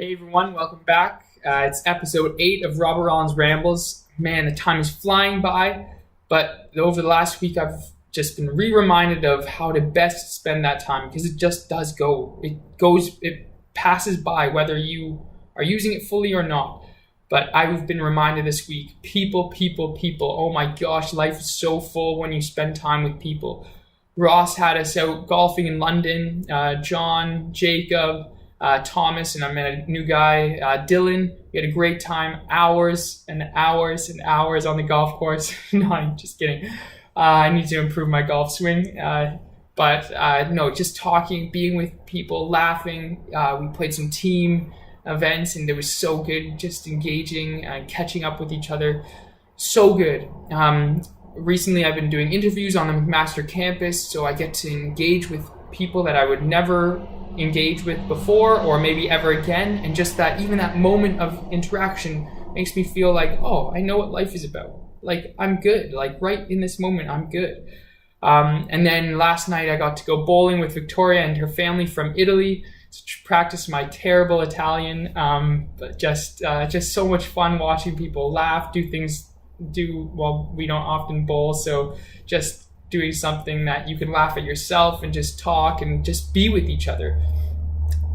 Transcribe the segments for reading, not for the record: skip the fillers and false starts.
Hey everyone, welcome back. It's episode 8 of Rawlins Rambles. Man, the time is flying by, but over the last week I've just been reminded of how to best spend that time because it just does go. It passes by whether you are using it fully or not. But I've been reminded this week, people. Oh my gosh, life is so full when you spend time with people. Ross had us out golfing in London, John, Jacob, Thomas, and I met a new guy, Dylan. We had a great time, hours and hours and hours on the golf course. No, I'm just kidding. I need to improve my golf swing. No, just talking, being with people, laughing. We played some team events and it was so good, just engaging and catching up with each other. So good. Recently I've been doing interviews on the McMaster campus, so I get to engage with people that I would never engage with before or maybe ever again, and just that even that moment of interaction makes me feel like, oh, I know what life is about. Like, I'm good. Like, right in this moment, I'm good. And then last night I got to go bowling with Victoria and her family from Italy to practice my terrible Italian. But just so much fun watching people laugh, well, we don't often bowl, so just doing something that you can laugh at yourself and just talk and just be with each other.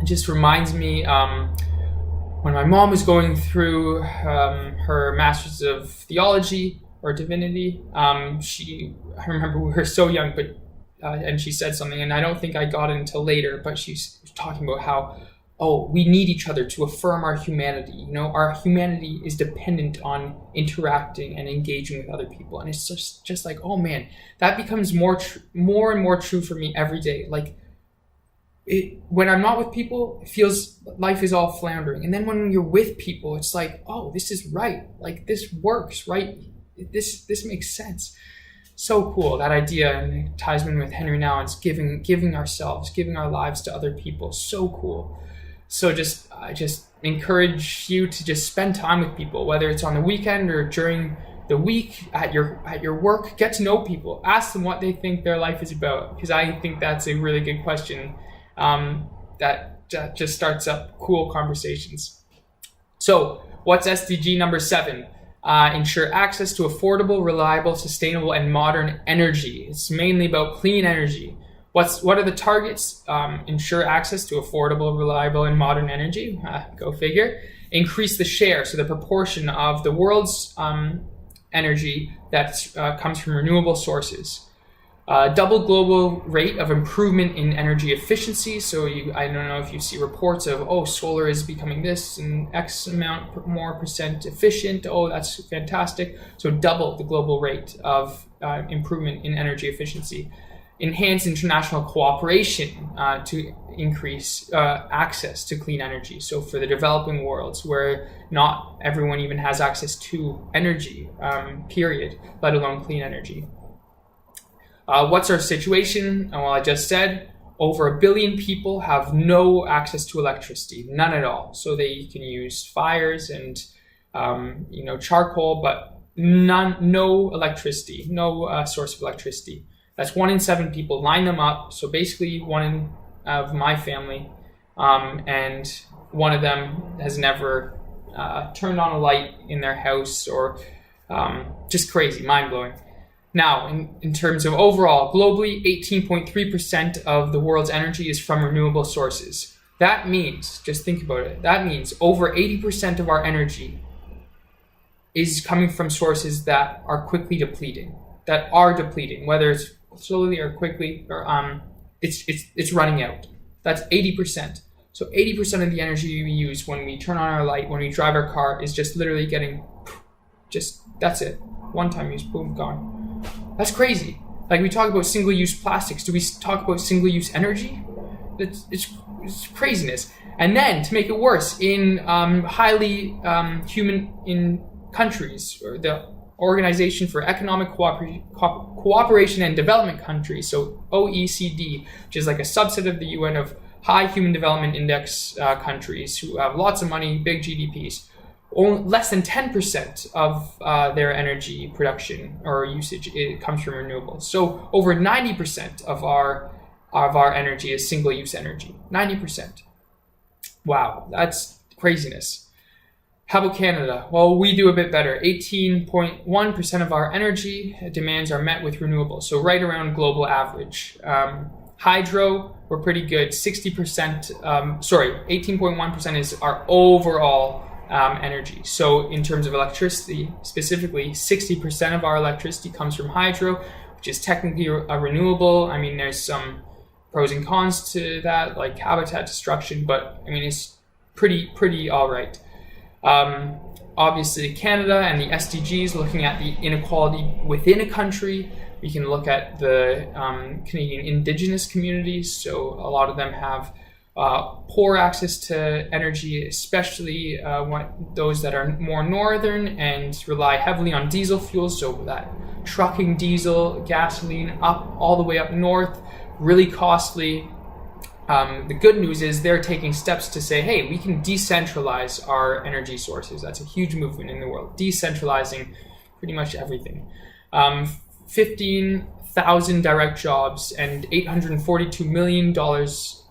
It just reminds me when my mom was going through her master's of theology or divinity. I remember we were so young, but and she said something, and I don't think I got it until later, but she's talking about how, we need each other to affirm our humanity. You know, our humanity is dependent on interacting and engaging with other people. And it's just like, oh man, that becomes more and more true for me every day. Like, when I'm not with people, it feels life is all floundering. And then when you're with people, it's like, oh, this is right. Like, this works, right? This makes sense. So cool, that idea, and it ties in with Henry Nouwen's giving ourselves, giving our lives to other people. So cool. So I just encourage you to just spend time with people, whether it's on the weekend or during the week at your work. Get to know people. Ask them what they think their life is about, because I think that's a really good question that just starts up cool conversations. So what's SDG number 7? Ensure access to affordable, reliable, sustainable, and modern energy. It's mainly about clean energy. What are the targets? Ensure access to affordable, reliable, and modern energy. Go figure. Increase the share, so the proportion of the world's energy that comes from renewable sources. Double global rate of improvement in energy efficiency. So I don't know if you see reports of, solar is becoming this and X amount more percent efficient. Oh, that's fantastic. So double the global rate of improvement in energy efficiency. Enhance international cooperation to increase access to clean energy. So for the developing worlds, where not everyone even has access to energy, period, let alone clean energy. What's our situation? Well, I just said over 1 billion people have no access to electricity, none at all. So they can use fires and charcoal, but no electricity, no source of electricity. That's 1 in 7 people. Line them up. So basically 1 of my family, and one of them has never turned on a light in their house, or just crazy, mind-blowing. Now, in terms of overall, globally, 18.3% of the world's energy is from renewable sources. That means, just think about it, that means over 80% of our energy is coming from sources that are quickly depleting, whether it's slowly or quickly, or it's running out. That's 80%. So 80% of the energy we use when we turn on our light, when we drive our car, is just literally that's it. One-time use, boom, gone. That's crazy. Like, we talk about single-use plastics. Do we talk about single-use energy? It's craziness. And then, to make it worse, in highly human in countries, or the Organization for Economic Cooperation and Development countries, so OECD, which is like a subset of the UN of high human development index countries who have lots of money, big GDPs. Less than 10% of their energy production or usage comes from renewables. So over 90% of our energy is single-use energy. 90%. Wow, that's Craziness. How about Canada? Well, we do a bit better. 18.1% of our energy demands are met with renewable, so right around global average. Hydro, we're pretty good. 18.1% is our overall energy. So in terms of electricity, specifically, 60% of our electricity comes from hydro, which is technically a renewable. I mean, there's some pros and cons to that, like habitat destruction, but I mean, it's pretty all right. Obviously, Canada and the SDGs, looking at the inequality within a country. We can look at the Canadian Indigenous communities. So a lot of them have poor access to energy, especially those that are more northern and rely heavily on diesel fuels. So that trucking diesel, gasoline up all the way up north, really costly. The good news is they're taking steps to say, hey, we can decentralize our energy sources. That's a huge movement in the world, decentralizing pretty much everything. 15,000 direct jobs and $842 million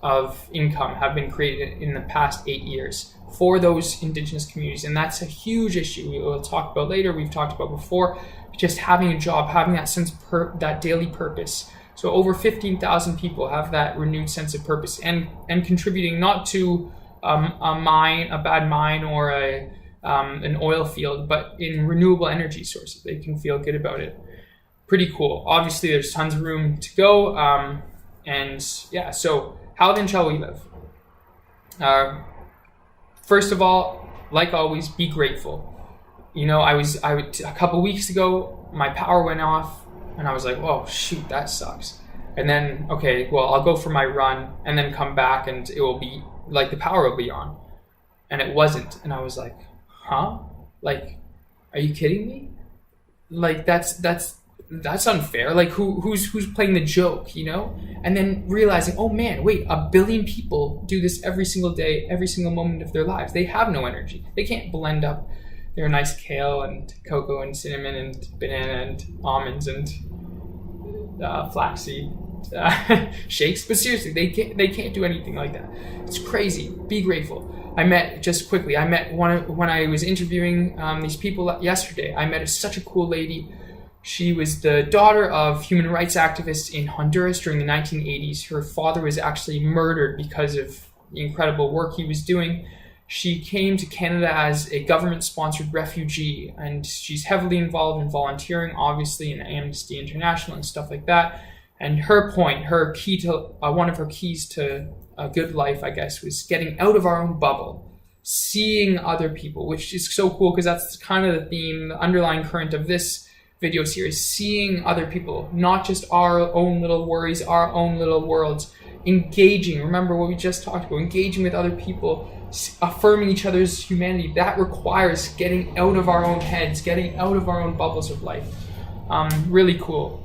of income have been created in the past 8 years for those Indigenous communities. And that's a huge issue we will talk about later. We've talked about before, just having a job, having that sense of that daily purpose. So over 15,000 people have that renewed sense of purpose and contributing not to a bad mine or an oil field, but in renewable energy sources. They can feel good about it. Pretty cool. Obviously, there's tons of room to go. So how then shall we live? First of all, like always, be grateful. You know, a couple weeks ago, my power went off. And I was like, oh, shoot, that sucks. And then, okay, well, I'll go for my run and then come back and it will be, like, the power will be on. And it wasn't. And I was like, huh? Like, are you kidding me? Like, that's unfair. Like, who's playing the joke, you know? And then realizing, oh, man, wait, 1 billion people do this every single day, every single moment of their lives. They have no energy. They can't blend up their nice kale and cocoa and cinnamon and banana and almonds and flaxseed shakes. But seriously, they can't do anything like that. It's crazy. Be grateful. When I was interviewing these people yesterday, I met such a cool lady. She was the daughter of human rights activists in Honduras during the 1980s. Her father was actually murdered because of the incredible work he was doing. She came to Canada as a government-sponsored refugee, and she's heavily involved in volunteering, obviously, in Amnesty International and stuff like that. And one of her keys to a good life, I guess, was getting out of our own bubble, seeing other people, which is so cool because that's kind of the theme, the underlying current of this video series, seeing other people, not just our own little worries, our own little worlds, engaging. Remember what we just talked about, engaging with other people, affirming each other's humanity. That requires getting out of our own heads, getting out of our own bubbles of life. Really cool,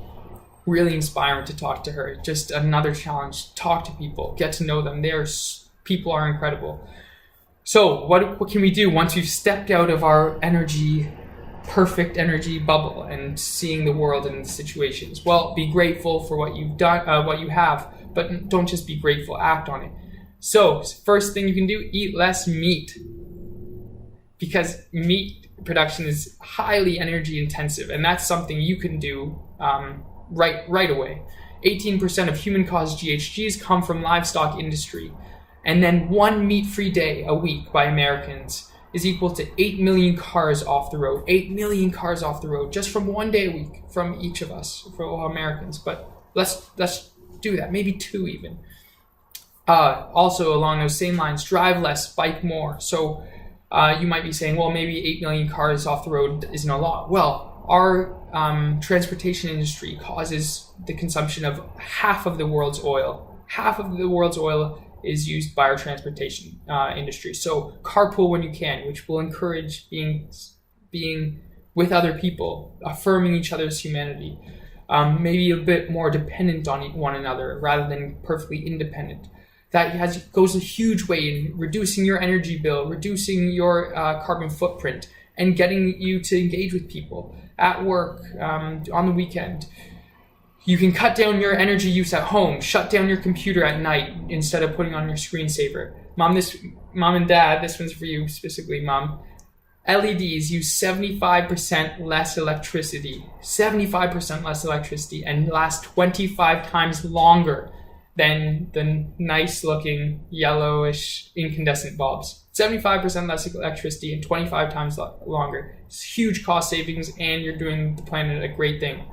really inspiring to talk to her. Just another challenge. Talk to people, get to know them. People are incredible. So what can we do once we've stepped out of our perfect energy bubble and seeing the world and the situations? Well, be grateful for what you've done, what you have, but don't just be grateful, act on it. So first thing you can do, eat less meat, because meat production is highly energy intensive, and that's something you can do right away. 18% of human-caused GHGs come from livestock industry, and then 1 meat-free day a week by Americans is equal to 8 million cars off the road. 8 million cars off the road just from 1 day a week from each of us, for all Americans. But let's do that, maybe 2 even. Also, along those same lines, drive less, bike more. So you might be saying, well, maybe 8 million cars off the road isn't a lot. Well, our transportation industry causes the consumption of half of the world's oil. Half of the world's oil is used by our transportation industry. So carpool when you can, which will encourage being with other people, affirming each other's humanity. Maybe a bit more dependent on one another rather than perfectly independent. That goes a huge way in reducing your energy bill, reducing your carbon footprint, and getting you to engage with people at work, on the weekend. You can cut down your energy use at home, shut down your computer at night instead of putting on your screensaver. Mom, mom and dad, this one's for you specifically, mom. LEDs use 75% less electricity, 75% less electricity, and last 25 times longer than the nice looking yellowish incandescent bulbs. 75% less electricity and 25 times longer. It's huge cost savings, and you're doing the planet a great thing.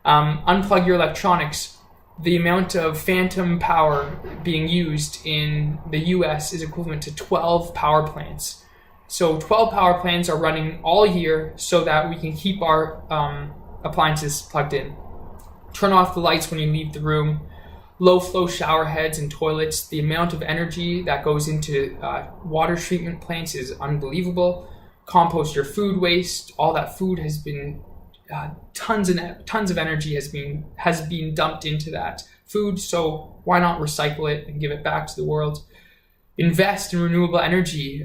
Unplug your electronics. The amount of phantom power being used in the US is equivalent to 12 power plants. So 12 power plants are running all year so that we can keep our appliances plugged in. Turn off the lights when you leave the room. Low flow shower heads and toilets. The amount of energy that goes into water treatment plants is unbelievable. Compost your food waste. All that food has been tons of energy has been dumped into that food. So why not recycle it and give it back to the world? Invest in renewable energy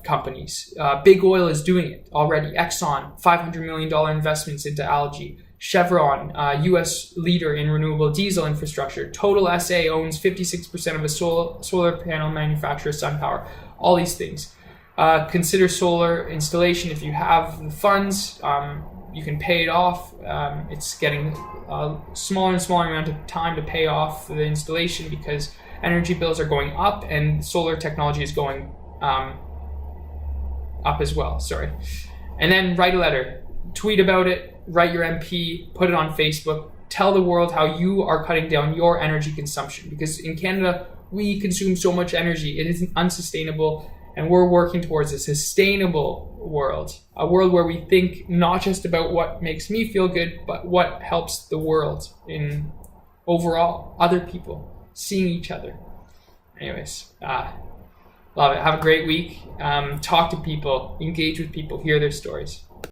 companies. Big Oil is doing it already. Exxon, $500 million investments into algae. Chevron, U.S. leader in renewable diesel infrastructure. Total SA owns 56% of a solar panel manufacturer, SunPower. All these things. Consider solar installation if you have the funds. You can pay it off. It's getting a smaller and smaller amount of time to pay off the installation because energy bills are going up and solar technology is going up as well. And then write a letter, tweet about it, write your MP, put it on Facebook, tell the world how you are cutting down your energy consumption, because in Canada we consume so much energy. It is unsustainable, and we're working towards a sustainable world, a world where we think not just about what makes me feel good, but what helps the world in overall, other people, seeing each other. Anyways, love it. Have a great week. Talk to people, engage with people, hear their stories.